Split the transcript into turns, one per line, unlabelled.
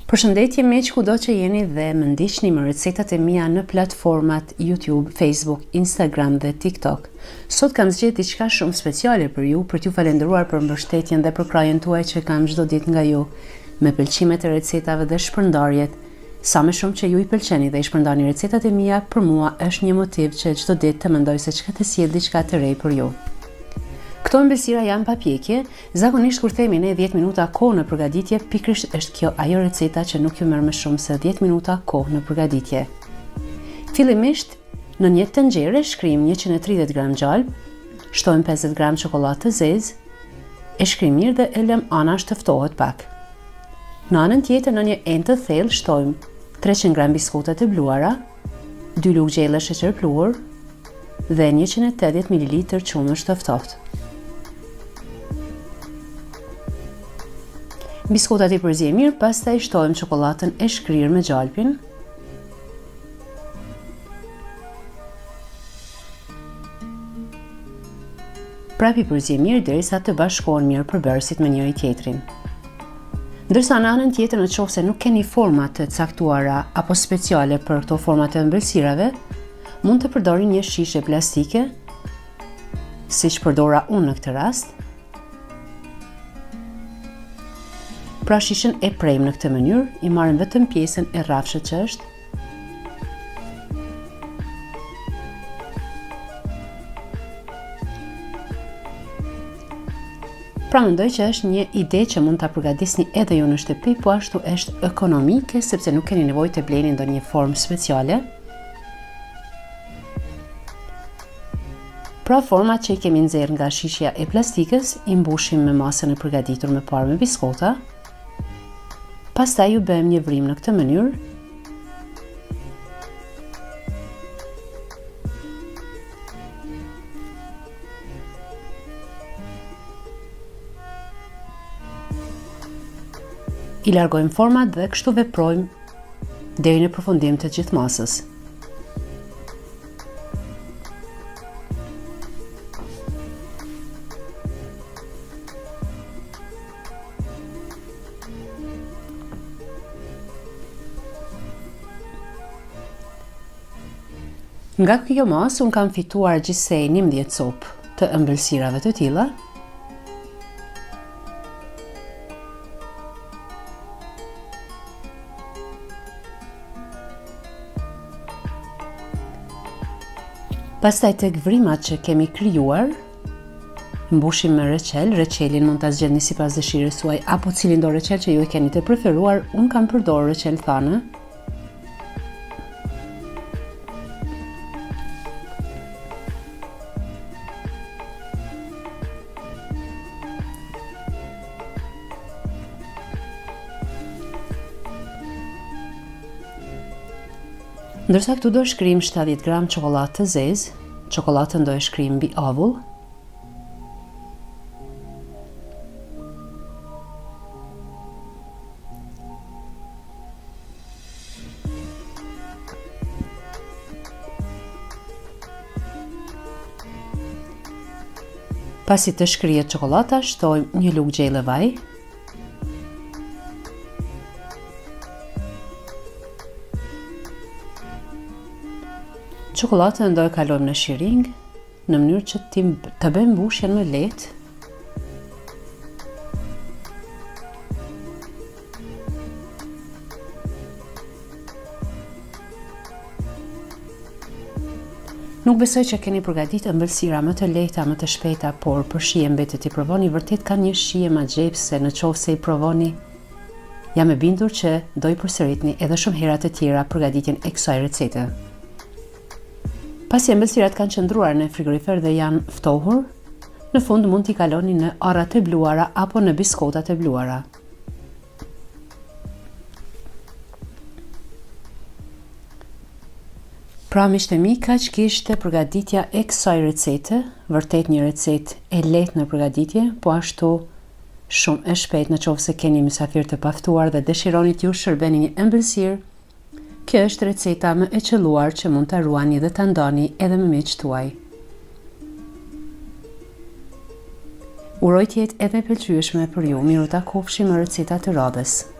Përshëndetje miq, kudo që jeni dhe më ndiqni me recetat e mia në platformat YouTube, Facebook, Instagram dhe TikTok. Sot kam zgjedhur diçka shumë speciale për ju, për t'ju falendëruar për mbështetjen dhe për krajen tuaj që kam çdo ditë nga ju, me pëlqimet e recetave dhe shpërndarjet. Sa më shumë që ju i pëlqeni dhe i shpërndani recetat e mia, për mua është një motiv që çdo ditë të mendoj se çka të sjell diçka të re për ju. Këto ëmbëlsira janë pa pjekje, zakonisht kur themi ne 10 minuta kohë në përgatitje, pikërisht është kjo ajo receta që nuk ju merr më shumë se 10 minuta kohë në përgatitje. Fillimisht, në një tenxhere shkrim 130 gram gjalp, shtojmë 50 gram çokoladë të zezë, e shkrim mirë dhe e lëm anash të ftohet pak. Në anën tjetër, në një enë të thellë shtojmë 300 gram biskota të bluara, 2 lugë gjelle sheqer pluhur dhe 180 ml qumësh të ftohtë. Biskotat i përzihen mirë, pastaj shtojmë çokoladën e shkrirë me gjalpin. Prap i përzihen mirë derisa të bashkohen mirë përbërësit me njëri tjetrin. Ndërsa në anën tjetër, nëse nuk keni forma të caktuara apo speciale për këto forma të ëmbëlsirave, mund të përdorni një shishe plastike, siç përdora unë në këtë rast. Pra shishën e prejmë në këtë mënyrë, i marrim vetëm pjesën e rrafshët që është. Pra mendoj që është një ide që mund ta përgatisni edhe ju në shtëpi, po ashtu është ekonomike sepse nuk keni nevojë të bleni ndonjë formë speciale. Pra format që i kemi nxjerrë nga shishja e plastikës, i mbushim me masën e përgatitur më parë me biskota. Pastaj ju bëjmë një vrim në këtë mënyrë. I largojmë format dhe kështu veprojmë deri në përfundim të gjithë masës. Nga kjo masë, unë kam fituar gjithsej 11 copë të ëmbëlsirave të tilla. Pastaj tek vrimat që kemi krijuar, mbushim me reçel. Reçelin mund ta zgjedhni sipas dëshirës suaj apo cilin do reçel që ju e keni të preferuar. Unë kam përdorur reçel thane. Ndërsa këtu do shkrim 70 gram çokoladë të zezë, çokoladën do e shkrim mbi avull. Pasi të shkrihet çokolada, shtojmë një lugë gjelle vaj. Çokoladën do e kalojmë në shiring në mënyrë që të bëjmë mbushjen më lehtë. Nuk besoj që keni përgatitur ëmbëlsira më të lehta, më të shpejta, por për shije mbetet i provoni, vërtet kanë një shije magjepse. Nëse i provoni, jam e bindur që do i përsëritni edhe shumë hera të tjera përgatitjen e kësaj recete. Pasi ëmbëlsirat kanë qëndruar në frigorifer dhe janë ftohur, në fund mund t'i kaloni në arrat e bluara apo në biskotat e bluara. Pra miqtë e mi, kaq kishte përgatitja e kësaj recete, vërtet një recetë e lehtë në përgatitje, po ashtu shumë e shpejtë nëse keni mysafir të paftuar dhe dëshironi t'ju shërbeni një ëmbëlsirë. Kjo është receta më e qelluar që mund ta ruani dhe ta ndani edhe me miqtë tuaj. Uroj të jetë edhe pëlqyeshme për ju. Miru ta kofshim në receta të radhës.